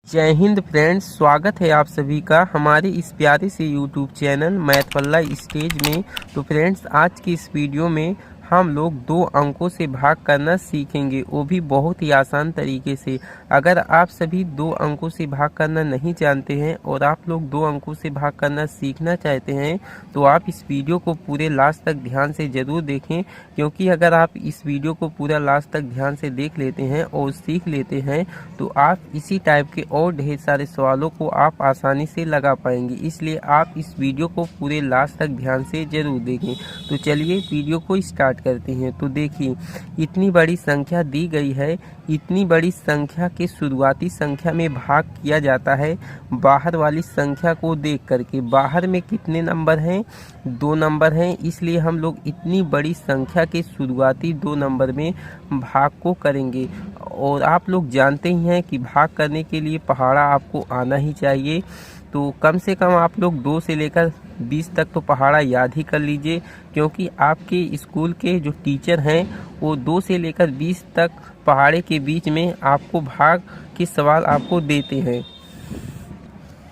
जय हिंद फ्रेंड्स, स्वागत है आप सभी का हमारे इस प्यारे से यूट्यूब चैनल मैथ पल्ला स्टेज में। तो फ्रेंड्स, आज की इस वीडियो में हम लोग 2 अंकों से भाग करना सीखेंगे, वो भी बहुत ही आसान तरीके से। अगर आप सभी 2 अंकों से भाग करना नहीं जानते हैं और आप लोग 2 अंकों से भाग करना सीखना चाहते हैं तो आप इस वीडियो को पूरे लास्ट तक ध्यान से ज़रूर देखें, क्योंकि अगर आप इस वीडियो को पूरा लास्ट तक ध्यान से देख लेते हैं और सीख लेते हैं तो आप इसी टाइप के और ढेर सारे सवालों को आप आसानी से लगा पाएंगे। इसलिए आप इस वीडियो को पूरे लास्ट तक ध्यान से ज़रूर देखें। तो चलिए वीडियो को स्टार्ट करते हैं। तो देखिए, इतनी बड़ी संख्या दी गई है, इतनी बड़ी संख्या के शुरुआती संख्या में भाग किया जाता है बाहर वाली संख्या को देख करके। बाहर में कितने नंबर हैं? 2 नंबर हैं, इसलिए हम लोग इतनी बड़ी संख्या के शुरुआती 2 नंबर में भाग को करेंगे। और आप लोग जानते ही हैं कि भाग करने के लिए पहाड़ा आपको आना ही चाहिए। तो कम से कम आप लोग 2 से लेकर 20 तक तो पहाड़ा याद ही कर लीजिए, क्योंकि आपके स्कूल के जो टीचर हैं वो 2 से लेकर 20 तक पहाड़े के बीच में आपको भाग के सवाल आपको देते हैं।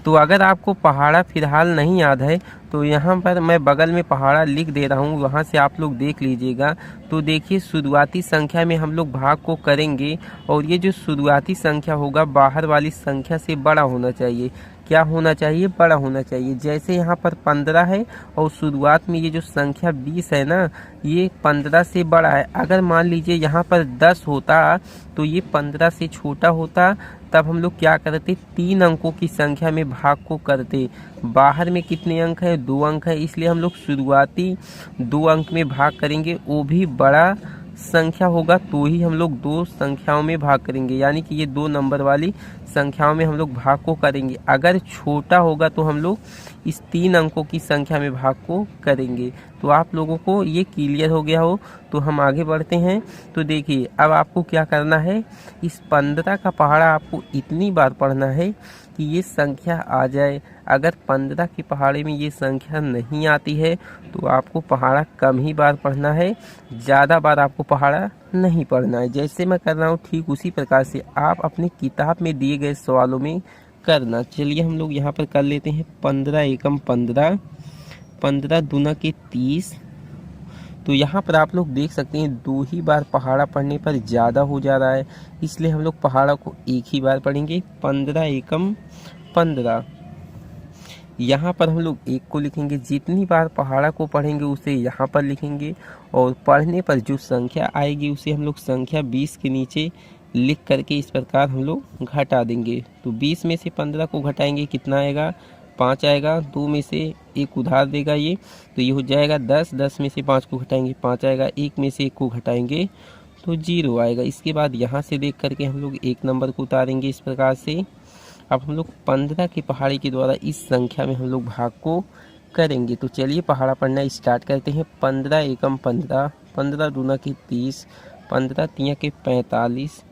तो अगर आपको पहाड़ा फिलहाल नहीं याद है तो यहाँ पर मैं बगल में पहाड़ा लिख दे रहा हूँ, वहाँ से आप लोग देख लीजिएगा। तो देखिए, शुरुआती संख्या में हम लोग भाग को करेंगे और ये जो शुरुआती संख्या होगा बाहर वाली संख्या से बड़ा होना चाहिए। क्या होना चाहिए? बड़ा होना चाहिए। जैसे यहाँ पर 15 है और शुरुआत में ये जो संख्या 20 है ना, ये 15 से बड़ा है। अगर मान लीजिए यहाँ पर 10 होता तो ये 15 से छोटा होता, तब हम लोग क्या करते? 3 अंकों की संख्या में भाग को करते। बाहर में कितने अंक है? 2 अंक है, इसलिए हम लोग शुरुआती 2 अंक में भाग करेंगे। वो भी बड़ा संख्या होगा तो ही हम लोग 2 संख्याओं में भाग करेंगे, यानी कि ये 2 नंबर वाली संख्याओं में हम लोग भाग को करेंगे। अगर छोटा होगा तो हम लोग इस 3 अंकों की संख्या में भाग को करेंगे। तो आप लोगों को ये क्लियर हो गया हो तो हम आगे बढ़ते हैं। तो देखिए, अब आपको क्या करना है, इस 15 का पहाड़ा आपको इतनी बार पढ़ना है कि ये संख्या आ जाए। अगर 15 के पहाड़े में ये संख्या नहीं आती है तो आपको पहाड़ा कम ही बार पढ़ना है, ज़्यादा बार आपको पहाड़ा नहीं पढ़ना है। जैसे मैं कर रहा हूँ ठीक उसी प्रकार से आप अपनी किताब में दिए गए सवालों में करना। चलिए हम लोग यहाँ पर कर लेते हैं। 15 एकम 15, 15 दूना के 30। तो यहाँ पर आप लोग देख सकते हैं 2 ही बार पहाड़ा पढ़ने पर ज़्यादा हो जा रहा है, इसलिए हम लोग पहाड़ा को एक ही बार पढ़ेंगे। 15 एकम 15। यहाँ पर हम लोग 1 को लिखेंगे। जितनी बार पहाड़ा को पढ़ेंगे उसे यहाँ पर लिखेंगे, और पढ़ने पर जो संख्या आएगी उसे हम लोग संख्या 20 के नीचे लिख करके इस प्रकार हम लोग घटा देंगे। तो 20 में से 15 को घटाएंगे, कितना आएगा? 5 आएगा। 2 में से 1 उधार देगा ये, तो ये हो जाएगा 10। 10 में से 5 को घटाएंगे, 5 आएगा। 1 में से 1 को घटाएंगे तो 0 आएगा। इसके बाद यहाँ से देख करके हम लोग 1 नंबर को उतारेंगे इस प्रकार से। अब हम लोग 15 के पहाड़े के द्वारा इस संख्या में हम लोग भाग को करेंगे। तो चलिए पहाड़ा पढ़ना स्टार्ट करते हैं। 15 एकम 15, 15 दूना के 30, 15 तिया के 45,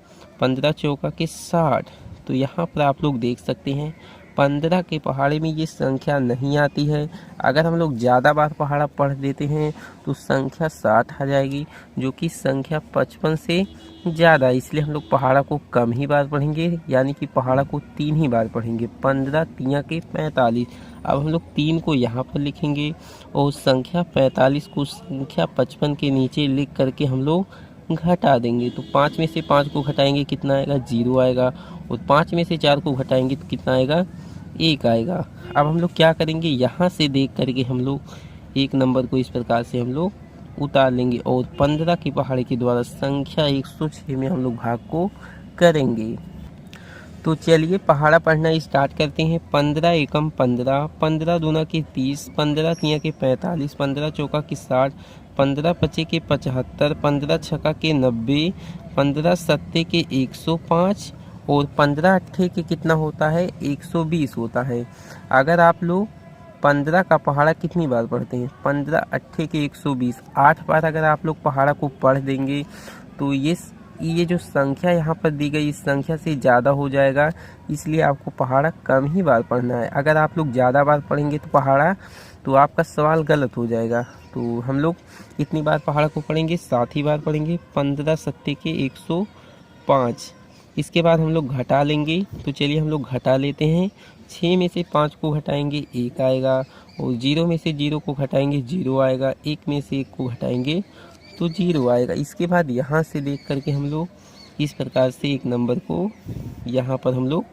15 चौका के 60। तो यहाँ पर आप लोग देख सकते हैं 15 के पहाड़े में ये संख्या नहीं आती है। अगर हम लोग ज़्यादा बार पहाड़ा पढ़ देते हैं तो संख्या 60 आ जाएगी, जो कि संख्या 55 से ज़्यादा। इसलिए हम लोग पहाड़ा को कम ही बार पढ़ेंगे, यानी कि पहाड़ा को 3 ही बार पढ़ेंगे। 15 तिया के 45। अब हम लोग 3 को यहाँ पर लिखेंगे और संख्या 45 को संख्या 55 के नीचे लिख करके हम लोग घटा देंगे। तो 5 में से 5 को घटाएंगे, कितना आएगा? 0 आएगा। और 5 में से 4 को घटाएंगे तो कितना आएगा? 1 आएगा। अब हम लोग क्या करेंगे, यहाँ से देख करके हम लोग 1 नंबर को इस प्रकार से हम लोग उतार लेंगे और 15 के पहाड़े के द्वारा संख्या 106 में हम लोग भाग को करेंगे। तो चलिए पहाड़ा पढ़ना स्टार्ट करते हैं। 15 एकम 15, 15 दूना के 30, 15 तिया के 45, 15 चौका के 60, 15 पचे के 75, 15 छक्का के 90, 15 सत्ते के 105 और 15 अट्ठे के कितना होता है? 120 होता है। अगर आप लोग 15 का पहाड़ा कितनी बार पढ़ते हैं? 15 अट्ठे के 120, 8 बार अगर आप लोग पहाड़ा को पढ़ देंगे तो ये जो संख्या यहाँ पर दी गई इस संख्या से ज़्यादा हो जाएगा, इसलिए आपको पहाड़ा कम ही बार पढ़ना है। अगर आप लोग ज़्यादा बार पढ़ेंगे तो पहाड़ा तो आपका सवाल गलत हो जाएगा। तो हम लोग कितनी बार पहाड़ा को पढ़ेंगे? 7 ही बार पढ़ेंगे। 15 सत्ते के 105, इसके बाद हम लोग घटा लेंगे। तो चलिए हम लोग घटा लेते हैं। 6 में से 5 को घटाएंगे 1 आएगा, और 0 में से 0 को घटाएंगे 0 आएगा, 1 में से 1 को घटाएंगे तो 0 आएगा। इसके बाद यहाँ से देख करके हम लोग इस प्रकार से एक नंबर को यहाँ पर हम लोग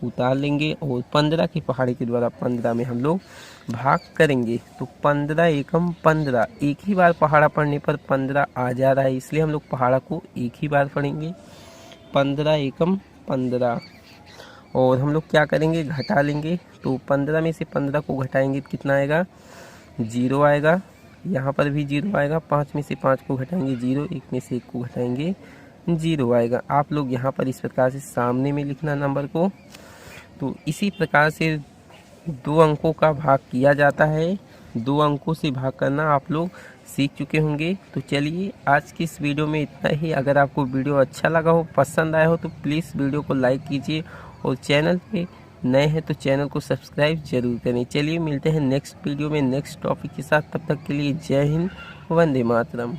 उतार लेंगे, और 15 के पहाड़े के द्वारा 15 में हम लोग भाग करेंगे। तो 15 एकम 15, एक ही बार पहाड़ा पढ़ने पर 15 आ जा रहा है, इसलिए हम लोग पहाड़ा को एक ही बार पढ़ेंगे। 15 एकम 15, और हम लोग क्या करेंगे, घटा लेंगे। तो 15 में से 15 को घटाएंगे तो कितना आएगा, 0 आएगा। यहाँ पर भी 0 आएगा। 5 में से 5 को घटाएंगे 0, 1 में से 1 को घटाएंगे 0 आएगा। आप लोग यहाँ पर इस प्रकार से सामने में लिखना नंबर को। तो इसी प्रकार से 2 अंकों का भाग किया जाता है। 2 अंकों से भाग करना आप लोग सीख चुके होंगे। तो चलिए आज की इस वीडियो में इतना ही। अगर आपको वीडियो अच्छा लगा हो, पसंद आया हो, तो प्लीज़ वीडियो को लाइक कीजिए, और चैनल पे नए हैं तो चैनल को सब्सक्राइब जरूर करें। चलिए मिलते हैं नेक्स्ट वीडियो में नेक्स्ट टॉपिक के साथ। तब तक के लिए जय हिंद, वंदे मातरम।